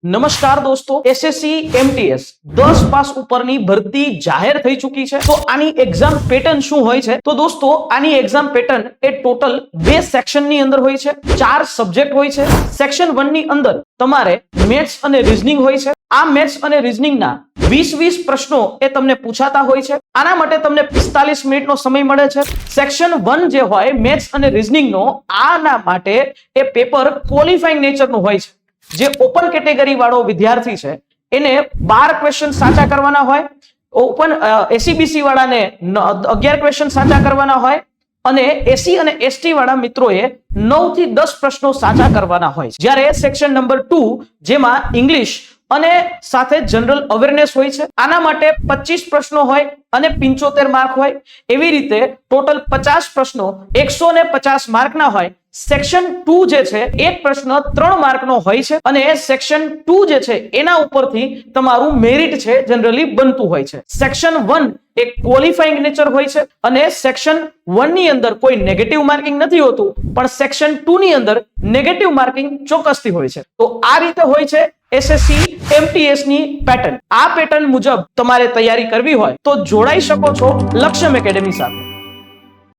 નમસ્કાર દોસ્તો, SSC MTS 10 pass ઉપરની ભરતી જાહેર થઈ ચૂકી છે। તો આની એક્ઝામ પેટર્ન શું હોય છે? તો દોસ્તો આની એક્ઝામ પેટર્ન એ ટોટલ 2 સેક્શન ની અંદર હોય છે, 4 સબ્જેક્ટ હોય છે। સેક્શન 1 ની અંદર તમારે મેથ્સ અને રીઝનિંગ હોય છે। આ મેથ્સ અને રીઝનિંગ ના 20 પ્રશ્નો એ તમને પૂછાતા હોય છે। આના માટે તમને 45 મિનિટનો સમય મળે છે। સેક્શન 1 જે હોય મેથ્સ અને રીઝનિંગ નો, આના માટે એ પેપર ક્વોલિફાઈંગ નેચરનું હોય છે। જે ઓપન કેટેગરી વાળો વિદ્યાર્થી છે એને 12 ક્વેશ્ચન સાચા કરવાના હોય, ઓપન એસીબીસી વાળાને 11 ક્વેશ્ચન સાચા કરવાના હોય અને એસી અને એસટી વાળા મિત્રોએ 9 થી 10 પ્રશ્નો સાચા કરવાના હોય છે। જ્યારે સેક્શન નંબર 2 જેમાં ઇંગ્લિશ અને સાથે જનરલ અવેરનેસ હોય છે, આના માટે 25 પ્રશ્નો હોય અને 75 માર્ક હોય। એવી રીતે ટોટલ 50 પ્રશ્નો 150 માર્કના હોય। સેક્શન 2 જે છે એક પ્રશ્ન 3 માર્કનો હોય છે અને સેક્શન 2 જે છે એના ઉપરથી તમારું મેરિટ છે જનરલી બનતું હોય છે। સેક્શન 1 એક ક્વોલિફાઈંગ નેચર હોય છે અને સેક્શન 1 ની અંદર કોઈ નેગેટિવ માર્કિંગ નથી હોતું, પણ સેક્શન 2 ની અંદર નેગેટિવ માર્કિંગ ચોક્કસથી હોય છે। તો આ રીતે હોય છે એસએસસી એમટીએસ ની પેટર્ન। આ પેટર્ન મુજબ તમારે તૈયારી કરવી હોય તો જોડાઈ શકો છો લક્ષ્યમ એકેડેમી સાથે।